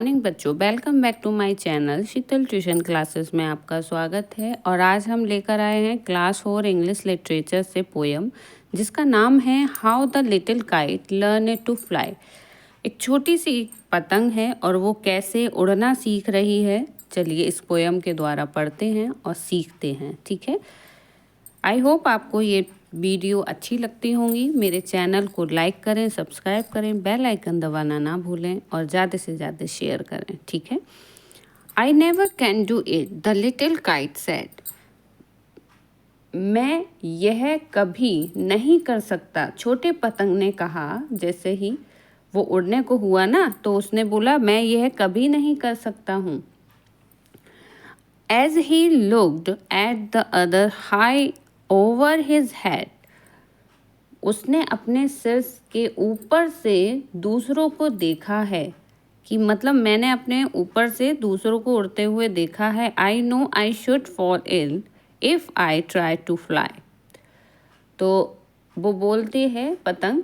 Morning बच्चों, welcome back to my channel Sheetal tuition classes में आपका स्वागत है। और आज हम लेकर आए हैं क्लास 4 इंग्लिश लिटरेचर से पोयम जिसका नाम है how the little kite learn to fly. एक छोटी सी पतंग है और वो कैसे उड़ना सीख रही है। चलिए इस पोयम के द्वारा पढ़ते हैं और सीखते हैं, ठीक है। आई होप आपको ये वीडियो अच्छी लगती होंगी। मेरे चैनल को लाइक करें, सब्सक्राइब करें, बेल आइकन दबाना ना भूलें और ज़्यादा से ज़्यादा शेयर करें, ठीक है। I never can do it, the little kite said. मैं यह कभी नहीं कर सकता, छोटे पतंग ने कहा। जैसे ही वो उड़ने को हुआ ना तो उसने बोला मैं यह कभी नहीं कर सकता हूँ। As he looked at the other high over his head, उसने अपने सिर के ऊपर से दूसरों को देखा है कि मतलब मैंने अपने ऊपर से दूसरों को उड़ते हुए देखा है। I know I should fall ill if I try to fly. तो वो बोलते हैं पतंग,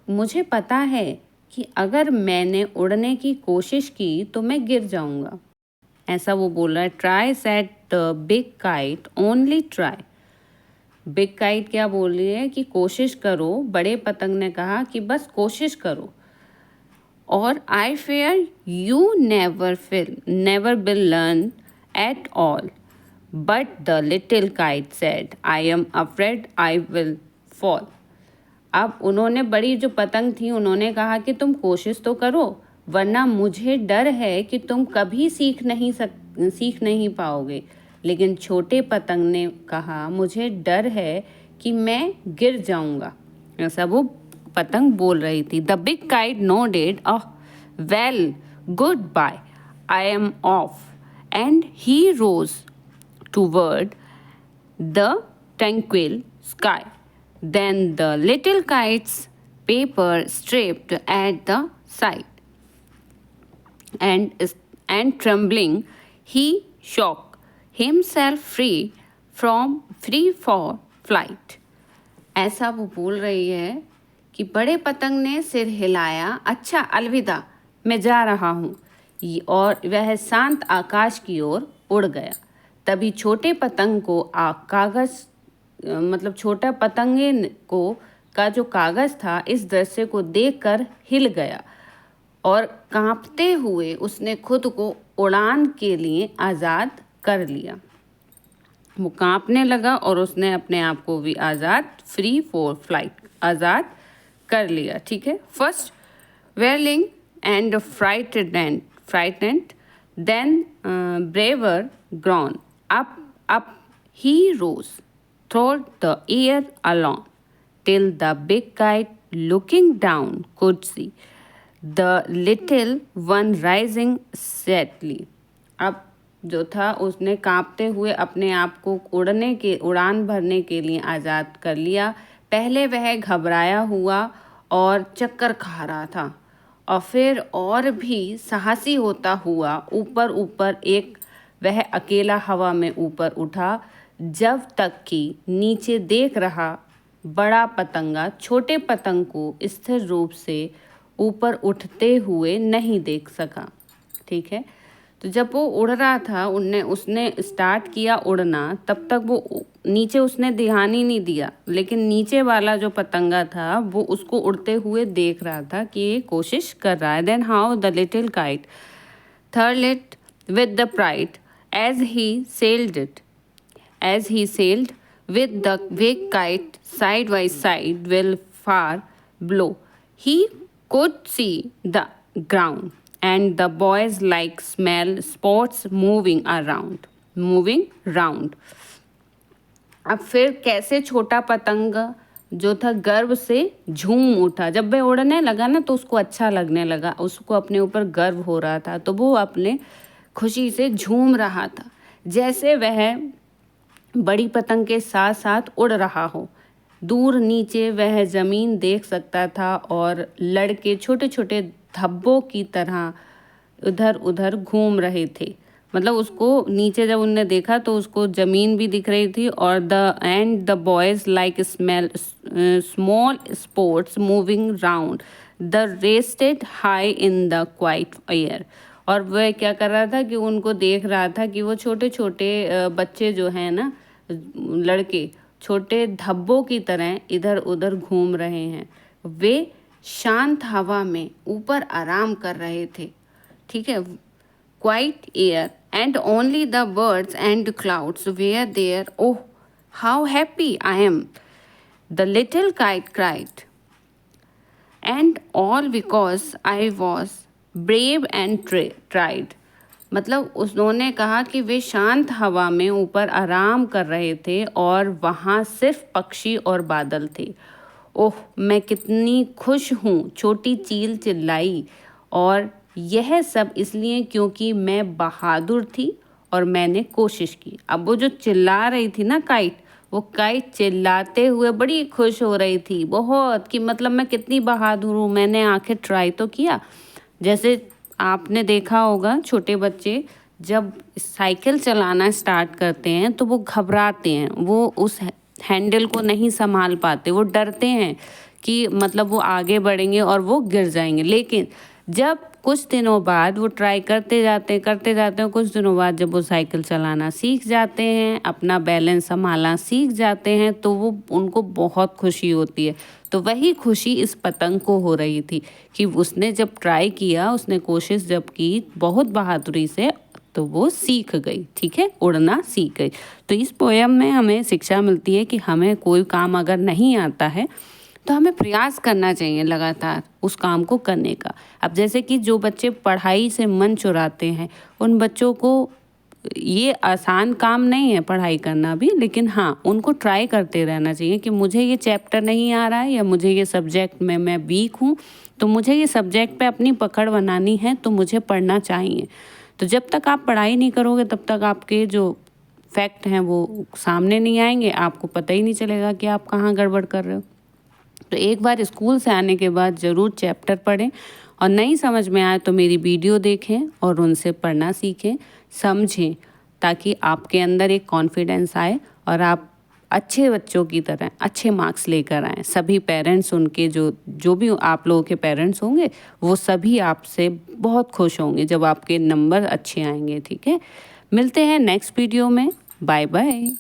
मुझे पता है कि अगर मैंने उड़ने की कोशिश की तो मैं गिर जाऊंगा। ऐसा वो बोल रहा है। Try set the big kite, only try. Big kite क्या बोल रही है कि कोशिश करो। बड़े पतंग ने कहा कि बस कोशिश करो। और I fear you never will learn at all, but the little kite said I am afraid I will fall. अब उन्होंने, बड़ी जो पतंग थी, उन्होंने कहा कि तुम कोशिश तो करो, वरना मुझे डर है कि तुम कभी सीख नहीं पाओगे। लेकिन छोटे पतंग ने कहा मुझे डर है कि मैं गिर जाऊंगा। ऐसा वो पतंग बोल रही थी। The big kite nodded a well good bye, I am off, and he rose toward the tranquil sky. Then the little kite's paper stripped at the side, and trembling, he shook himself free for flight. ऐसा वो बोल रही है कि बड़े पतंग ने सिर हिलाया, अच्छा अलविदा, मैं जा रहा हूँ, और वह शांत आकाश की ओर उड़ गया। तभी छोटे पतंग को छोटा पतंगे को का जो कागज था इस दृश्य को देखकर हिल गया और कांपते हुए उसने खुद को उड़ान के लिए आज़ाद कर लिया। वो कांपने लगा और उसने अपने आप को भी आज़ाद, फ्री फॉर फ्लाइट, आज़ाद कर लिया, ठीक है। First wailing and frightened, then braver grown, up he rose through the air alone, till the big kite, looking down, could see the little one rising steadily. अब जो था उसने कांपते हुए अपने आप को उड़ान भरने के लिए आज़ाद कर लिया। पहले वह घबराया हुआ और चक्कर खा रहा था और फिर और भी साहसी होता हुआ ऊपर वह अकेला हवा में ऊपर उठा, जब तक कि नीचे देख रहा बड़ा पतंगा छोटे पतंग को स्थिर रूप से ऊपर उठते हुए नहीं देख सका, ठीक है। तो जब वो उड़ रहा था, उसने स्टार्ट किया उड़ना, तब तक वो नीचे उसने ध्यान ही नहीं दिया, लेकिन नीचे वाला जो पतंगा था वो उसको उड़ते हुए देख रहा था कि ये कोशिश कर रहा है। Then how the little kite thrilled it with the pride as he sailed with the big kite side by side well far below. He could see the ground and the boys like smell spots moving round. अब फिर कैसे छोटा पतंग जो था गर्व से झूम उठा। जब वह उड़ने लगा ना तो उसको अच्छा लगने लगा, उसको अपने ऊपर गर्व हो रहा था, तो वो अपने खुशी से झूम रहा था, जैसे वह बड़ी पतंग के साथ साथ उड़ रहा हो। दूर नीचे वह ज़मीन देख सकता था और लड़के छोटे छोटे धब्बों की तरह उधर उधर घूम रहे थे। मतलब उसको नीचे जब उनने देखा तो उसको ज़मीन भी दिख रही थी और the boys like small sports moving round the rested high in the quite air. और वह क्या कर रहा था कि उनको देख रहा था कि वो छोटे छोटे बच्चे जो हैं ना, लड़के छोटे धब्बों की तरह इधर उधर घूम रहे हैं। वे शांत हवा में ऊपर आराम कर रहे थे, ठीक है। Quiet air and only the birds and clouds were there. Oh, how happy I am! The little kite cried. And all because I was brave and tried. मतलब उन्होंने कहा कि वे शांत हवा में ऊपर आराम कर रहे थे और वहाँ सिर्फ पक्षी और बादल थे। ओह, मैं कितनी खुश हूँ, छोटी चील चिल्लाई। और यह सब इसलिए क्योंकि मैं बहादुर थी और मैंने कोशिश की। अब वो जो चिल्ला रही थी ना काइट, वो काइट चिल्लाते हुए बड़ी खुश हो रही थी बहुत, कि मतलब मैं कितनी बहादुर हूँ, मैंने आखिर ट्राई तो किया। जैसे आपने देखा होगा छोटे बच्चे जब साइकिल चलाना स्टार्ट करते हैं तो वो घबराते हैं, वो उस हैंडल को नहीं संभाल पाते, वो डरते हैं कि मतलब वो आगे बढ़ेंगे और वो गिर जाएंगे। लेकिन जब कुछ दिनों बाद वो ट्राई करते जाते हैं, कुछ दिनों बाद जब वो साइकिल चलाना सीख जाते हैं, अपना बैलेंस संभालना सीख जाते हैं, तो वो उनको बहुत खुशी होती है। तो वही खुशी इस पतंग को हो रही थी कि उसने जब ट्राई किया, उसने कोशिश जब की बहुत बहादुरी से, तो वो सीख गई, ठीक है, उड़ना सीख गई। तो इस पोयम में हमें शिक्षा मिलती है कि हमें कोई काम अगर नहीं आता है तो हमें प्रयास करना चाहिए लगातार उस काम को करने का। अब जैसे कि जो बच्चे पढ़ाई से मन चुराते हैं, उन बच्चों को ये आसान काम नहीं है पढ़ाई करना भी, लेकिन हाँ, उनको ट्राई करते रहना चाहिए कि मुझे ये चैप्टर नहीं आ रहा है या मुझे ये सब्जेक्ट में मैं वीक हूँ, तो मुझे ये सब्जेक्ट पे अपनी पकड़ बनानी है, तो मुझे पढ़ना चाहिए। तो जब तक आप पढ़ाई नहीं करोगे तब तक आपके जो फैक्ट हैं वो सामने नहीं आएंगे, आपको पता ही नहीं चलेगा कि आप कहाँ गड़बड़ कर रहे हो। तो एक बार स्कूल से आने के बाद ज़रूर चैप्टर पढ़ें, और नहीं समझ में आए तो मेरी वीडियो देखें और उनसे पढ़ना सीखें, समझें, ताकि आपके अंदर एक कॉन्फिडेंस आए और आप अच्छे बच्चों की तरह अच्छे मार्क्स लेकर आएँ। सभी पेरेंट्स, उनके जो भी आप लोगों के पेरेंट्स होंगे, वो सभी आपसे बहुत खुश होंगे जब आपके नंबर अच्छे आएंगे, ठीक है। मिलते हैं नेक्स्ट वीडियो में। Bye bye.